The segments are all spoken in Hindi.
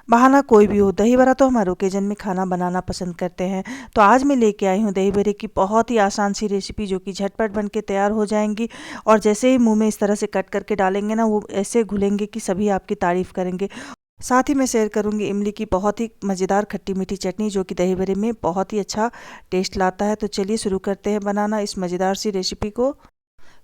बहाना कोई भी हो, दही बड़ा तो हमारे ओकेजन में खाना बनाना पसंद करते हैं। तो आज मैं लेके आई हूँ दही बड़े की बहुत ही आसान सी रेसिपी, जो कि झटपट बन के तैयार हो जाएंगी। और जैसे ही मुंह में इस तरह से कट करके डालेंगे ना, वो ऐसे घुलेंगे कि सभी आपकी तारीफ करेंगे। साथ ही मैं शेयर करूंगी इमली की बहुत ही मज़ेदार खट्टी मीठी चटनी, जो कि दही बड़े में बहुत ही अच्छा टेस्ट लाता है। तो चलिए शुरू करते हैं बनाना इस मज़ेदार सी रेसिपी को।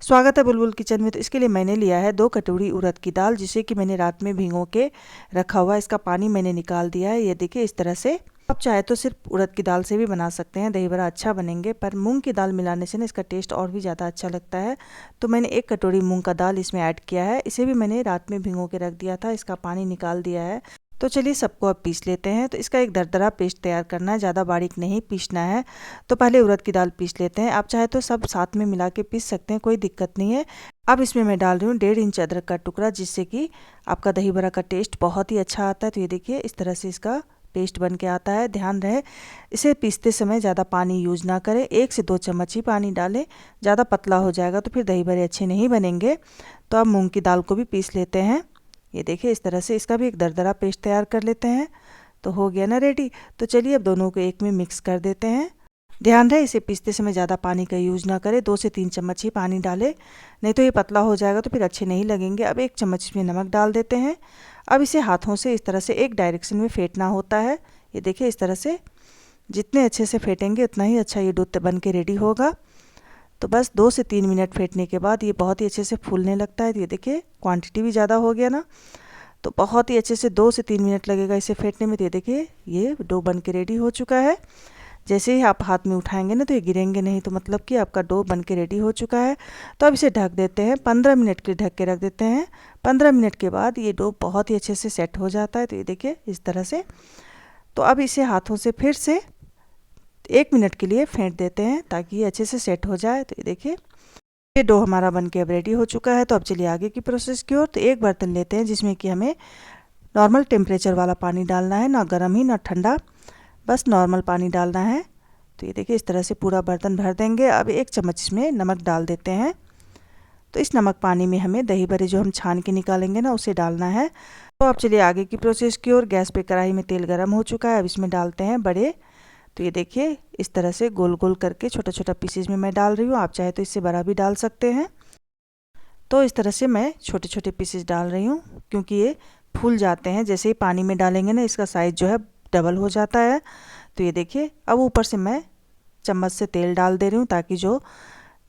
स्वागत है बुलबुल किचन में। तो इसके लिए मैंने लिया है 2 कटोरी उड़द की दाल, जिसे कि मैंने रात में भिगो के रखा हुआ है। इसका पानी मैंने निकाल दिया है, ये देखिए इस तरह से। आप चाहे तो सिर्फ उड़द की दाल से भी बना सकते हैं, दही बड़ा अच्छा बनेंगे, पर मूंग की दाल मिलाने से ना इसका टेस्ट और भी ज़्यादा अच्छा लगता है। तो मैंने 1 कटोरी मूंग का दाल इसमें ऐड किया है। इसे भी मैंने रात में भिगो के रख दिया था, इसका पानी निकाल दिया है। तो चलिए सबको अब पीस लेते हैं। तो इसका एक दरदरा पेस्ट तैयार करना है, ज़्यादा बारीक नहीं पीसना है। तो पहले उड़द की दाल पीस लेते हैं। आप चाहे तो सब साथ में मिला के पीस सकते हैं, कोई दिक्कत नहीं है। अब इसमें मैं डाल रही हूँ 1.5 इंच अदरक का टुकड़ा, जिससे कि आपका दही बड़ा का टेस्ट बहुत ही अच्छा आता है। तो ये देखिए इस तरह से इसका पेस्ट बन के आता है। ध्यान रहे इसे पीसते समय ज़्यादा पानी यूज ना करें, 1 से 2 चम्मच ही पानी डालें। ज़्यादा पतला हो जाएगा तो फिर दही बड़े अच्छे नहीं बनेंगे। तो अब मूँग की दाल को भी पीस लेते हैं। ये देखिए इस तरह से इसका भी एक दरदरा पेस्ट तैयार कर लेते हैं। तो हो गया ना रेडी। तो चलिए अब दोनों को एक में मिक्स कर देते हैं। ध्यान रहे इसे पीसते समय ज़्यादा पानी का यूज़ ना करें, 2 से 3 चम्मच ही पानी डालें, नहीं तो ये पतला हो जाएगा तो फिर अच्छे नहीं लगेंगे। अब 1 चम्मच इसमें नमक डाल देते हैं। अब इसे हाथों से इस तरह से एक डायरेक्शन में फेंटना होता है। ये देखिए इस तरह से जितने अच्छे से फेंटेंगे उतना ही अच्छा ये डो बन के रेडी होगा। तो बस 2 से 3 मिनट फेंटने के बाद ये बहुत ही अच्छे से फूलने लगता है। ये देखिए क्वांटिटी भी ज़्यादा हो गया ना, तो बहुत ही अच्छे से 2 से 3 मिनट लगेगा इसे फेंटने में। ये देखिए ये डो बन के रेडी हो चुका है। जैसे ही आप हाथ में उठाएंगे ना तो ये गिरेंगे नहीं, तो मतलब कि आपका डो बन के रेडी हो चुका है। तो अब इसे ढक देते हैं, 15 मिनट के लिए ढक के रख देते हैं। 15 मिनट के बाद ये डो बहुत ही अच्छे से सेट हो जाता है। तो ये देखिए इस तरह से। तो अब इसे हाथों से फिर से 1 मिनट के लिए फेंट देते हैं, ताकि ये अच्छे से सेट हो जाए। तो ये देखिए ये डो हमारा बन के अब रेडी हो चुका है। तो अब चलिए आगे की प्रोसेस की ओर। तो एक बर्तन लेते हैं, जिसमें कि हमें नॉर्मल टेम्परेचर वाला पानी डालना है, ना गर्म ही ना ठंडा, बस नॉर्मल पानी डालना है। तो ये देखिए इस तरह से पूरा बर्तन भर देंगे। अब 1 चम्मच इसमें नमक डाल देते हैं। तो इस नमक पानी में हमें दही बड़े जो हम छान के निकालेंगे ना, उसे डालना है। तो अब चलिए आगे की प्रोसेस की ओर। गैस पे कढ़ाई में तेल गर्म हो चुका है, अब इसमें डालते हैं बड़े। तो ये देखिए इस तरह से गोल गोल करके छोटा छोटा पीसेज में मैं डाल रही हूँ, आप चाहे तो इससे बड़ा भी डाल सकते हैं। तो इस तरह से मैं छोटे छोटे पीसेज डाल रही हूँ, क्योंकि ये फूल जाते हैं। जैसे ही पानी में डालेंगे ना, इसका साइज़ जो है डबल हो जाता है। तो ये देखिए अब ऊपर से मैं चम्मच से तेल डाल दे रही हूँ, ताकि जो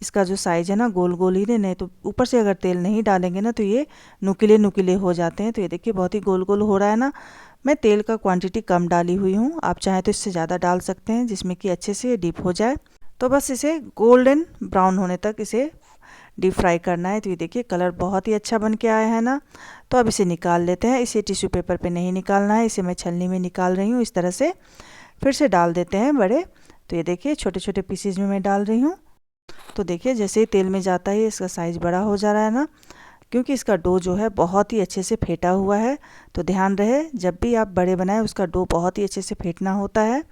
इसका जो साइज़ है ना गोल गोल ही रहे, नहीं तो ऊपर से अगर तेल नहीं डालेंगे ना तो ये नुकीले नुकीले हो जाते हैं। तो ये देखिए बहुत ही गोल गोल हो रहा है ना। मैं तेल का क्वांटिटी कम डाली हुई हूँ, आप चाहें तो इससे ज़्यादा डाल सकते हैं, जिसमें कि अच्छे से डीप हो जाए। तो बस इसे गोल्डन ब्राउन होने तक इसे डीप फ्राई करना है। तो ये देखिए कलर बहुत ही अच्छा बन के आया है ना। तो अब इसे निकाल लेते हैं। इसे टिश्यू पेपर पे नहीं निकालना है, इसे मैं छलनी में निकाल रही हूँ। इस तरह से फिर से डाल देते हैं बड़े। तो ये देखिए छोटे छोटे पीसेज में मैं डाल रही हूँ। तो देखिए जैसे ही तेल में जाता है इसका साइज़ बड़ा हो जा रहा है ना, क्योंकि इसका डो जो है बहुत ही अच्छे से फेंटा हुआ है। तो ध्यान रहे जब भी आप बड़े बनाएं उसका डो बहुत ही अच्छे से फेंटना होता है,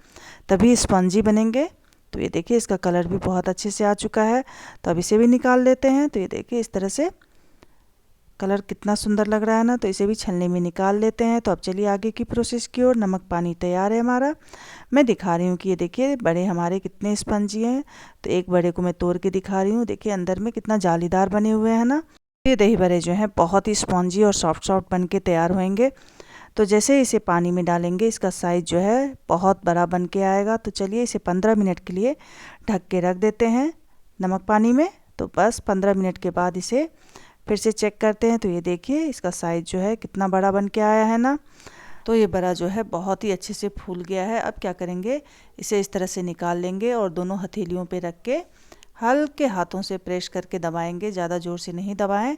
तभी स्पंजी बनेंगे। तो ये देखिए इसका कलर भी बहुत अच्छे से आ चुका है। तो अब इसे भी निकाल लेते हैं। तो ये देखिए इस तरह से कलर कितना सुंदर लग रहा है ना। तो इसे भी छलनी में निकाल लेते हैं। तो अब चलिए आगे की प्रोसेस की ओर। नमक पानी तैयार है हमारा। मैं दिखा रही हूँ कि ये देखिए बड़े हमारे कितने स्पंजी हैं। तो एक बड़े को मैं तोड़ के दिखा रही हूँ, देखिए अंदर में कितना जालीदार बने हुए हैं ना। ये दही बड़े जो हैं बहुत ही स्पॉन्जी और सॉफ्ट सॉफ्ट बन के तैयार होंगे। तो जैसे ही इसे पानी में डालेंगे इसका साइज़ जो है बहुत बड़ा बन के आएगा। तो चलिए इसे 15 मिनट के लिए ढक के रख देते हैं नमक पानी में। तो बस 15 मिनट के बाद इसे फिर से चेक करते हैं। तो ये देखिए इसका साइज़ जो है कितना बड़ा बन के आया है ना। तो ये बड़ा जो है बहुत ही अच्छे से फूल गया है। अब क्या करेंगे, इसे इस तरह से निकाल लेंगे और दोनों हथेलियों पे रख के हल्के हाथों से प्रेस करके दबाएंगे, ज़्यादा ज़ोर से नहीं दबाएं।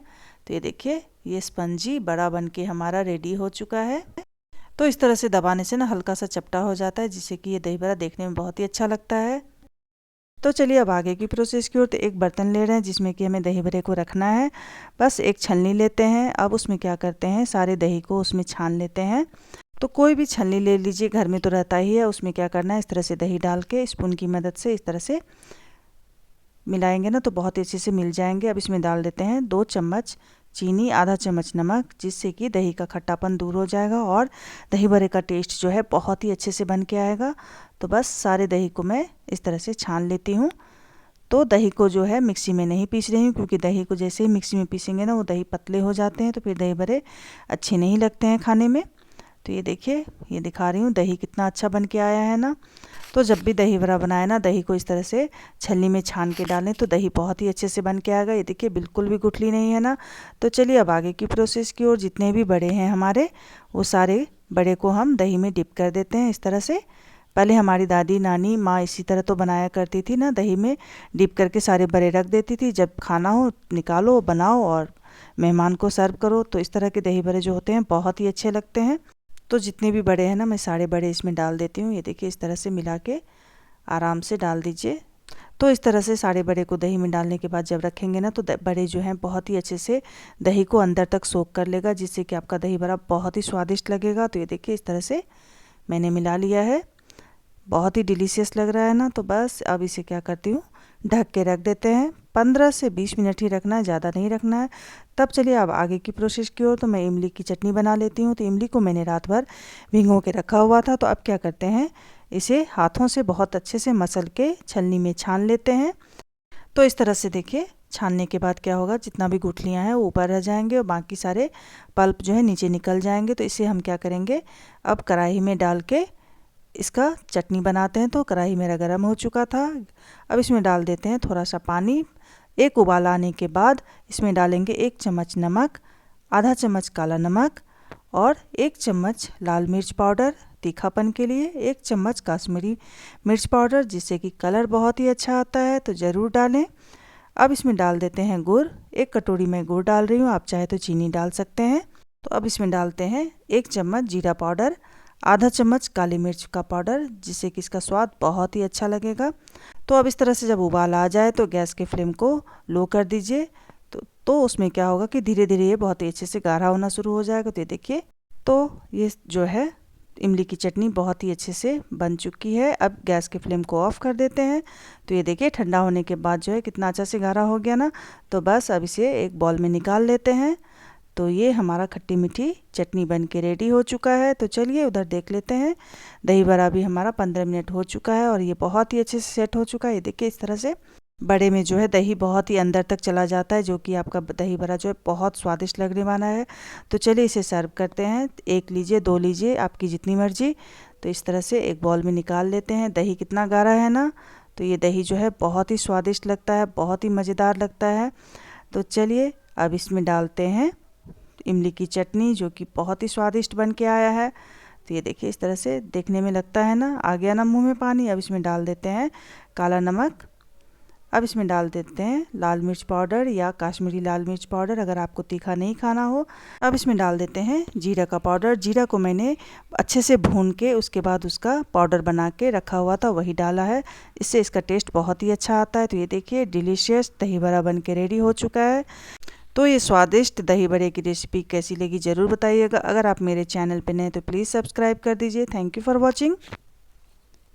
तो ये देखिए ये स्पंजी बड़ा बन के हमारा रेडी हो चुका है। तो इस तरह से दबाने से ना हल्का सा चपटा हो जाता है, जिससे कि ये दही बड़ा देखने में बहुत ही अच्छा लगता है। तो चलिए अब आगे की प्रोसेस की ओर। तो एक बर्तन ले रहे हैं, जिसमें कि हमें दही बड़े को रखना है। बस एक छलनी लेते हैं। अब उसमें क्या करते हैं, सारे दही को उसमें छान लेते हैं। तो कोई भी छलनी ले लीजिए, घर में तो रहता ही है। उसमें क्या करना है, इस तरह से दही डाल के स्पून की मदद से इस तरह से मिलाएंगे ना, तो बहुत ही अच्छे से मिल जाएंगे। अब इसमें डाल देते हैं 2 चम्मच चीनी, आधा चम्मच नमक, जिससे कि दही का खट्टापन दूर हो जाएगा और दही बड़े का टेस्ट जो है बहुत ही अच्छे से बन के आएगा। तो बस सारे दही को मैं इस तरह से छान लेती हूँ। तो दही को जो है मिक्सी में नहीं पीस रही हूँ, क्योंकि दही को जैसे ही मिक्सी में पीसेंगे ना वो दही पतले हो जाते हैं, तो फिर दही बड़े अच्छे नहीं लगते हैं खाने में। तो ये देखिए, ये दिखा रही हूँ दही कितना अच्छा बन के आया है ना। तो जब भी दही बड़ा बनाए ना, दही को इस तरह से छलनी में छान के डालें तो दही बहुत ही अच्छे से बन के आएगा। ये देखिए बिल्कुल भी गुठली नहीं है ना। तो चलिए अब आगे की प्रोसेस की ओर। जितने भी बड़े हैं हमारे, वो सारे बड़े को हम दही में डिप कर देते हैं इस तरह से। पहले हमारी दादी नानी माँ इसी तरह तो बनाया करती थी ना, दही में डिप करके सारे बड़े रख देती थी। जब खाना हो निकालो, बनाओ और मेहमान को सर्व करो। तो इस तरह के दही बड़े जो होते हैं बहुत ही अच्छे लगते हैं। तो जितने भी बड़े हैं ना, मैं सारे बड़े इसमें डाल देती हूँ। ये देखिए इस तरह से मिला के आराम से डाल दीजिए। तो इस तरह से सारे बड़े को दही में डालने के बाद जब रखेंगे ना, तो बड़े जो हैं बहुत ही अच्छे से दही को अंदर तक सोख कर लेगा, जिससे कि आपका दही बड़ा बहुत ही स्वादिष्ट लगेगा। तो ये देखिए इस तरह से मैंने मिला लिया है, बहुत ही डिलीशियस लग रहा है ना। तो बस अब इसे क्या करती हूँ, ढक के रख देते हैं। 15 से 20 मिनट ही रखना है, ज़्यादा नहीं रखना है। तब चलिए अब आगे की प्रोसेस की ओर। तो मैं इमली की चटनी बना लेती हूँ। तो इमली को मैंने रात भर भिगो के रखा हुआ था। तो अब क्या करते हैं, इसे हाथों से बहुत अच्छे से मसल के छलनी में छान लेते हैं। तो इस तरह से देखिए छानने के बाद क्या होगा, जितना भी गुठलियाँ हैं वो ऊपर रह जाएंगे और बाकी सारे पल्प जो है नीचे निकल जाएंगे। तो इसे हम क्या करेंगे, अब कढ़ाई में डाल के इसका चटनी बनाते हैं। तो कढ़ाई मेरा गर्म हो चुका था। अब इसमें डाल देते हैं थोड़ा सा पानी। एक उबाल आने के बाद इसमें डालेंगे 1 चम्मच नमक, आधा चम्मच काला नमक और 1 चम्मच लाल मिर्च पाउडर तीखापन के लिए, 1 चम्मच काश्मीरी मिर्च पाउडर, जिससे कि कलर बहुत ही अच्छा आता है। तो ज़रूर डालें। अब इसमें डाल देते हैं गुड़। 1 कटोरी में गुड़ डाल रही हूँ, आप चाहे तो चीनी डाल सकते हैं। तो अब इसमें डालते हैं 1 चम्मच जीरा पाउडर, आधा चम्मच काली मिर्च का पाउडर, जिससे कि इसका स्वाद बहुत ही अच्छा लगेगा। तो अब इस तरह से जब उबाल आ जाए तो गैस के फ्लेम को लो कर दीजिए। तो उसमें क्या होगा कि धीरे धीरे ये बहुत ही अच्छे से गाढ़ा होना शुरू हो जाएगा। तो ये देखिए, तो ये जो है इमली की चटनी बहुत ही अच्छे से बन चुकी है। अब गैस के फ्लेम को ऑफ कर देते हैं। तो ये देखिए ठंडा होने के बाद जो है कितना अच्छा से गाढ़ा हो गया ना। तो बस अब इसे एक बॉल में निकाल लेते हैं। तो ये हमारा खट्टी मीठी चटनी बन के रेडी हो चुका है। तो चलिए उधर देख लेते हैं। दही बड़ा भी हमारा 15 मिनट हो चुका है और ये बहुत ही अच्छे से सेट हो चुका है। ये देखिए इस तरह से बड़े में जो है दही बहुत ही अंदर तक चला जाता है, जो कि आपका दही बड़ा जो है बहुत स्वादिष्ट लगने वाला है। तो चलिए इसे सर्व करते हैं। 1 लीजिए, 2 लीजिए, आपकी जितनी मर्जी। तो इस तरह से एक बॉल में निकाल लेते हैं। दही कितना गाढ़ा है ना। तो ये दही जो है बहुत ही स्वादिष्ट लगता है, बहुत ही मज़ेदार लगता है। तो चलिए अब इसमें डालते हैं इमली की चटनी, जो कि बहुत ही स्वादिष्ट बन के आया है। तो ये देखिए इस तरह से देखने में लगता है ना, आ गया ना मुंह में पानी। अब इसमें डाल देते हैं काला नमक। अब इसमें डाल देते हैं लाल मिर्च पाउडर या काश्मीरी लाल मिर्च पाउडर, अगर आपको तीखा नहीं खाना हो। अब इसमें डाल देते हैं जीरा का पाउडर। जीरा को मैंने अच्छे से भून के उसके बाद उसका पाउडर बना के रखा हुआ था, वही डाला है। इससे इसका टेस्ट बहुत ही अच्छा आता है। तो ये देखिए डिलीशियस दही बड़ा बन के रेडी हो चुका है। तो ये स्वादिष्ट दही बड़े की रेसिपी कैसी लगी ज़रूर बताइएगा। अगर आप मेरे चैनल पे नए तो प्लीज़ सब्सक्राइब कर दीजिए। Thank you for watching.